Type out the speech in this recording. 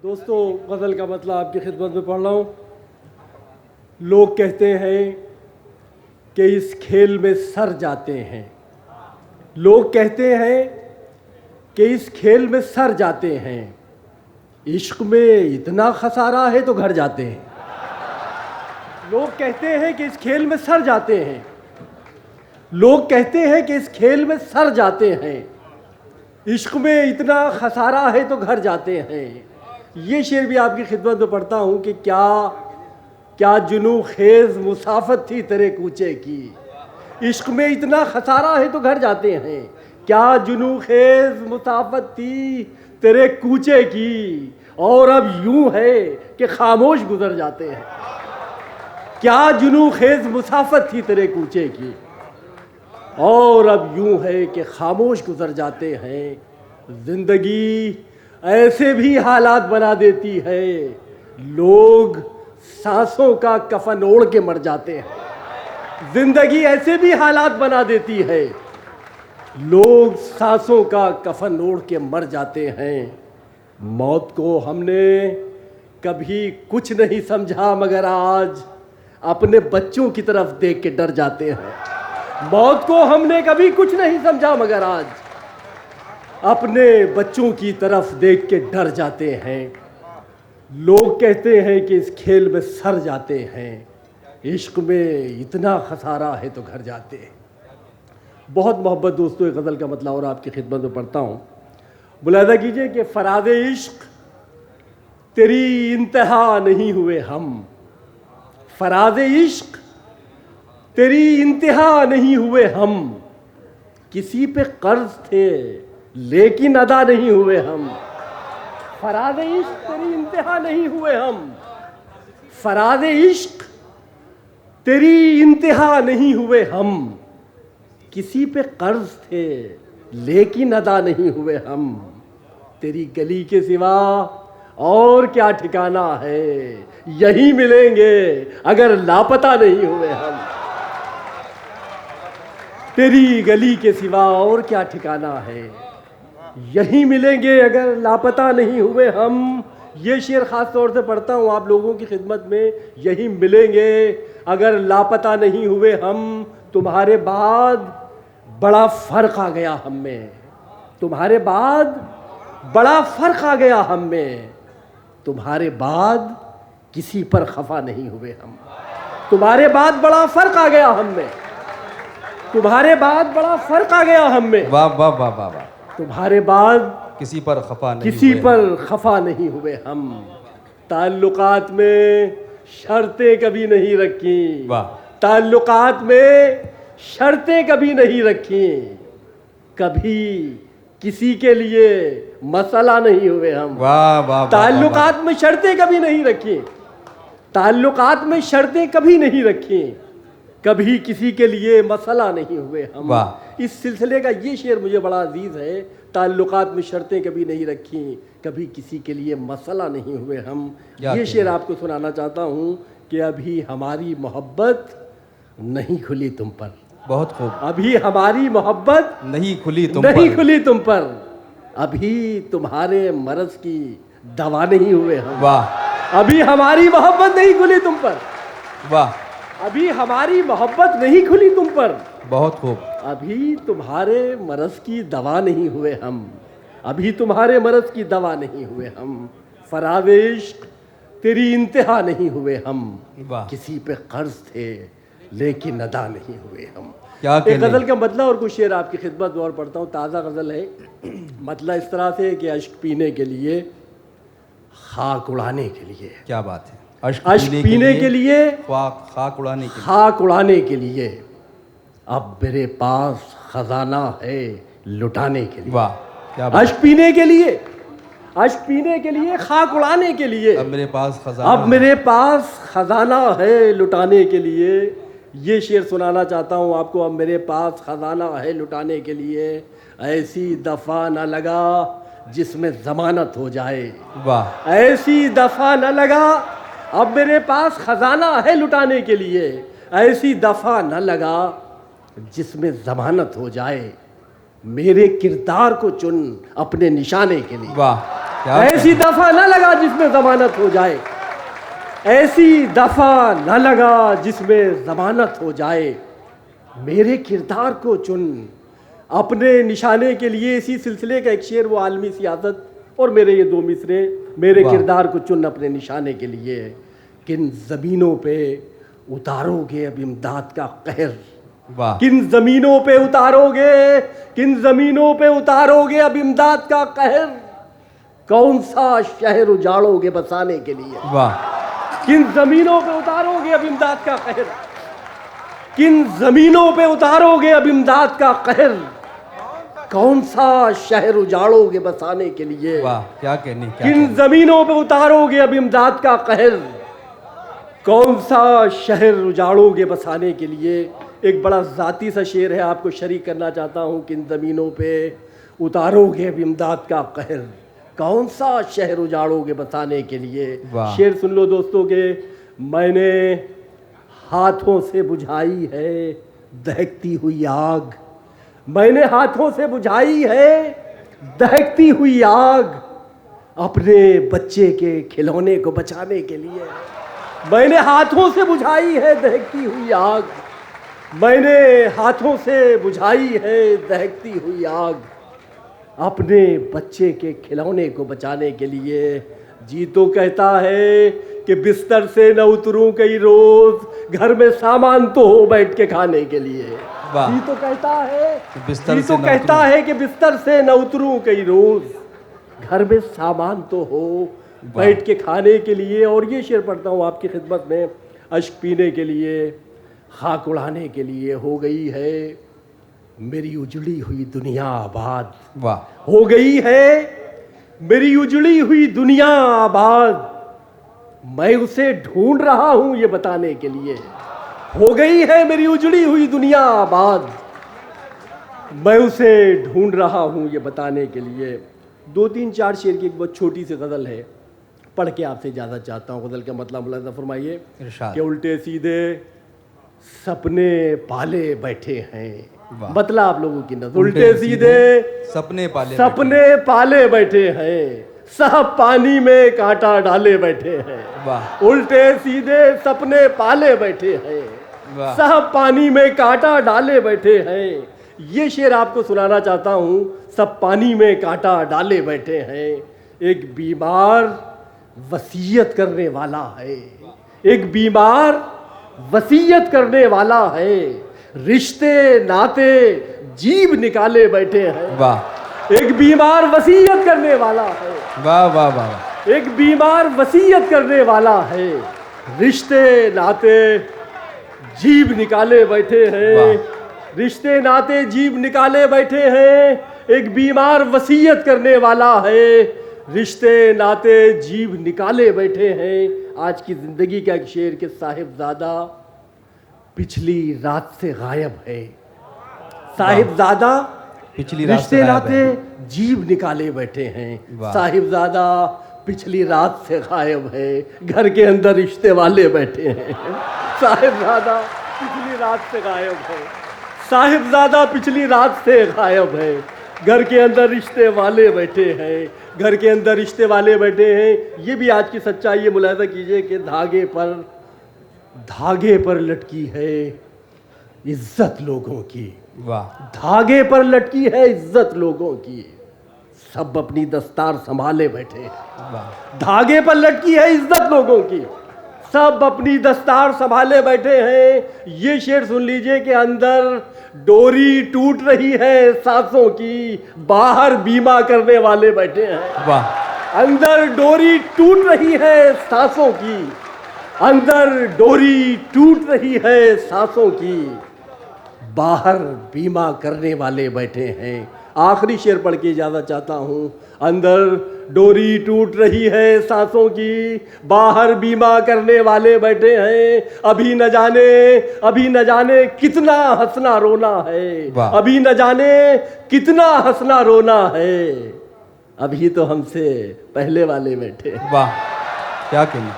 दोस्तों, गज़ल का मतलब आपकी खिदमत में पढ़ रहा हूँ। लोग कहते हैं कि इस खेल में सर जाते हैं। लोग कहते हैं कि इस खेल में सर जाते हैं। इश्क में इतना खसारा है तो घर जाते हैं। लोग कहते हैं कि इस खेल में सर जाते हैं। लोग कहते हैं कि इस खेल में सर जाते हैं। इश्क में इतना खसारा है तो घर जाते हैं। ये शेर भी आपकी खिदमत में पढ़ता हूँ कि क्या क्या जुनू खेज मुसाफत थी तेरे कूचे की। इश्क में इतना खसारा है तो घर जाते हैं। क्या जुनू खेज मुसाफत थी तेरे कूचे की, और अब यूं है कि खामोश गुजर जाते हैं। क्या जुनू खेज मुसाफत थी तेरे कूचे की, और अब यूं है कि खामोश गुजर जाते हैं। जिंदगी ऐसे भी हालात बना देती है, लोग सांसों का कफन ओढ़ के मर जाते हैं। जिंदगी ऐसे भी हालात बना देती है, लोग सांसों का कफन ओढ़ के मर जाते हैं। मौत को हमने कभी कुछ नहीं समझा, मगर आज अपने बच्चों की तरफ देख के डर जाते हैं। मौत को हमने कभी कुछ नहीं समझा, मगर आज अपने बच्चों की तरफ देख के डर जाते हैं। लोग कहते हैं कि इस खेल में सर जाते हैं। इश्क में इतना खसारा है तो घर जाते हैं। बहुत मोहब्बत दोस्तों, एक गज़ल का मतलब और आपकी खिदमत में पढ़ता हूँ। मुलाहिज़ा कीजिए कि फराज़ इश्क तेरी इंतहा नहीं हुए हम। फराज़ इश्क तेरी इंतहा नहीं हुए हम। किसी पे कर्ज थे लेकिन अदा नहीं हुए हम। फराज़ इश्क तेरी इंतहा नहीं हुए हम। फराज़ इश्क तेरी इंतहा नहीं हुए हम। किसी पे कर्ज थे लेकिन अदा नहीं हुए हम। तेरी गली के सिवा और क्या ठिकाना है, यही मिलेंगे अगर लापता नहीं हुए हम। तेरी गली के सिवा और क्या ठिकाना है, यही मिलेंगे अगर लापता नहीं हुए हम। ये शेर ख़ास तौर से पढ़ता हूँ आप लोगों की खिदमत में। यही मिलेंगे अगर लापता नहीं हुए हम। तुम्हारे बाद बड़ा फ़र्क आ गया हम में। तुम्हारे बाद बड़ा फ़र्क आ गया हम में। तुम्हारे बाद किसी पर खफा नहीं हुए हम। तुम्हारे बाद बड़ा फ़र्क आ गया हम में। तुम्हारे बाद बड़ा फ़र्क आ गया हम में। वाह वाह वाह वाह वाह। तुम्हारे बाद किसी पर खफा नहीं किसी हुए। पर खफा नहीं हुए हम। ताल्लुकात में शर्तें कभी नहीं रखी। वाह। ताल्लुकात में शर्तें कभी नहीं रखी। कभी किसी के लिए मसला नहीं हुए हम। वाह वाह। ताल्लुकात में शर्तें कभी नहीं रखी। ताल्लुकात में शर्तें कभी नहीं रखी। कभी किसी के लिए मसला नहीं हुए हम। वाह। इस सिलसिले का ये शेर मुझे बड़ा अजीज है। ताल्लुकात में शर्तें कभी नहीं रखी, कभी किसी के लिए मसला नहीं हुए हम। ये शेर आपको सुनाना चाहता हूँ कि अभी हमारी मोहब्बत नहीं खुली तुम पर। बहुत खूब। अभी हमारी मोहब्बत नहीं खुली तुम नहीं पर। खुली तुम पर। अभी तुम्हारे मरज की दवा नहीं हुए हम। वाह। अभी हमारी मोहब्बत नहीं खुली तुम पर। वाह। अभी हमारी मोहब्बत नहीं खुली तुम पर। बहुत खूब। अभी तुम्हारे मरज की दवा नहीं हुए हम। अभी तुम्हारे मरज की दवा नहीं हुए हम। फराज़ इश्क तेरी इंतहा नहीं हुए हम। वाह। किसी पे कर्ज थे लेकिन अदा नहीं हुए हम। क्या एक गज़ल का मतलब और कुछ शेर आपकी खिदमत में और पढ़ता हूँ। ताज़ा गज़ल है। मतलब इस तरह से कि अश्क पीने के लिए, खाक उड़ाने के लिए। क्या बात है। अश्क पीने के लिए, खाक उड़ाने के लिए। खाक उड़ाने के लिए। अब मेरे पास खजाना है लुटाने के लिए। वाह। क्या बात। अश्क पीने के लिए, अश्क पीने के लिए, खाक उड़ाने के लिए। अब मेरे पास खजाना। अब मेरे पास खजाना है लुटाने के लिए। ये शेर सुनाना चाहता हूँ आपको। अब मेरे पास खजाना है लुटाने के लिए। ऐसी दफ़ा न लगा जिसमें ज़मानत हो जाए। वाह। ऐसी दफ़ा न लगा। अब मेरे पास खजाना है लुटाने के लिए। ऐसी दफ़ा न लगा जिसमें ज़मानत हो जाए। मेरे किरदार को चुन अपने निशाने के लिए। वाह। क्या ऐसी दफा न लगा जिसमें जमानत हो जाए, ऐसी दफा न लगा जिसमें जमानत हो जाए। मेरे किरदार को चुन अपने निशाने के लिए। इसी सिलसिले का एक शेर वो आलमी सियासत और मेरे ये दो मिसरे। मेरे वाह। किरदार को चुन अपने निशाने के लिए। किन ज़मीनों पे उतारोगे अब इमदाद का कहर, वाह किन ज़मीनों पे उतारोगे, किन ज़मीनों पे उतारोगे अब इमदाद का कहर। कौन सा शहर उजाड़ोगे बसाने के लिए, वाह किन ज़मीनों पे उतारोगे अब इमदाद का कहर, किन ज़मीनों पे उतारोगे अब इमदाद का कहर। कौन सा शहर उजाड़ोगे बसाने के लिए, वाह क्या कहनी, क्या किन कहनी। ज़मीनों पे उतारोगे अब इमदाद का कहर। कौन सा शहर उजाड़ोगे बसाने के लिए। एक बड़ा ज़ाती सा शेर है, आपको शरीक करना चाहता हूँ। किन ज़मीनों पे उतारोगे अब इमदाद का कहर, कौन सा शहर उजाड़ोगे बसाने के लिए। वाह। शेर सुन लो दोस्तों के। मैंने हाथों से बुझाई है दहकती हुई आग, मैंने हाथों से बुझाई है दहकती हुई आग, अपने बच्चे के खिलौने को बचाने के लिए। मैंने हाथों से बुझाई है दहकती हुई आग, मैंने हाथों से बुझाई है दहकती हुई आग, अपने बच्चे के खिलौने को बचाने के लिए। जी तो कहता है कि बिस्तर से न उतरूं कई रोज, घर में सामान तो हो बैठ के खाने के लिए। वाह। जी तो कहता है, बिस्तर जी से तो न कहता उतरूं। है कि बिस्तर से न उतरूं कई रोज, घर में सामान तो हो बैठ के खाने के लिए। और ये शेर पढ़ता हूँ आपकी खिदमत में। अश्क पीने के लिए, खाक उड़ाने के लिए हो गई है मेरी उजड़ी हुई दुनिया आबाद, वाह हो गई है मेरी उजड़ी हुई दुनिया आबाद, मैं उसे ढूंढ रहा हूं ये बताने के लिए। हो गई है मेरी उजड़ी हुई दुनिया आबाद, मैं उसे ढूंढ रहा हूं ये बताने के लिए। दो तीन चार शेर की एक बहुत छोटी सी गज़ल है, पढ़ के आपसे इजाज़त चाहता हूँ। गज़ल का मतलब मुलाज़ा फरमाइए इरशाद। कि उल्टे सीधे सपने पाले बैठे हैं। वाह। बतला आप लोगों की नजर। उल्टे सीधे सपने पाले सपने पाले बैठे हैं, सब पानी में कांटा डाले बैठे हैं। वाह उल्टे सीधे सपने पाले बैठे हैं, वाह सब पानी में कांटा डाले बैठे हैं। ये शेर आपको सुनाना चाहता हूँ। सब पानी में कांटा डाले बैठे हैं। एक बीमार वसीयत करने वाला है, एक बीमार वसीयत करने वाला है, रिश्ते नाते जीव निकाले बैठे हैं। वाह एक बीमार वसीयत करने वाला है, वाह वाह वाह एक बीमार वसीयत करने वाला है, रिश्ते नाते जीव निकाले बैठे हैं। रिश्ते नाते जीव निकाले बैठे हैं। एक बीमार वसीयत करने वाला है, रिश्ते नाते जीव निकाले बैठे हैं। आज की जिंदगी का एक शेर के साहिबजादा पिछली रात से गायब है। साहिबजादा पिछली रात से रिश्ते गायब नाते है। जीव निकाले बैठे हैं। वाह। साहिबजादा पिछली रात से गायब है, घर के अंदर रिश्ते वाले बैठे हैं। साहिबजादा पिछली रात से गायब है, साहिबजादा पिछली रात से गायब है, घर के अंदर रिश्ते वाले बैठे हैं, घर के अंदर रिश्ते वाले बैठे हैं। ये भी आज की सच्चाई है। मुलाहिजा कीजिए कि धागे पर लटकी है इज्जत लोगों की, वाह धागे पर लटकी है इज्जत लोगों की, सब अपनी दस्तार संभाले बैठे हैं। वाह धागे पर लटकी है इज्जत लोगों की, सब अपनी दस्तार संभाले बैठे हैं। ये शेर सुन लीजिए कि अंदर डोरी टूट रही है सांसों की, बाहर बीमा करने वाले बैठे हैं। वाह अंदर डोरी टूट रही है सांसों की, अंदर डोरी टूट रही है सांसों की, बाहर बीमा करने वाले बैठे हैं। आखिरी शेर पढ़ के इजाज़त चाहता हूँ। अंदर डोरी टूट रही है सांसों की, बाहर बीमा करने वाले बैठे हैं। अभी न जाने कितना हंसना रोना है, वाह। अभी न जाने कितना हंसना रोना है, अभी तो हमसे पहले वाले बैठे हैं। वाह क्या कहनी।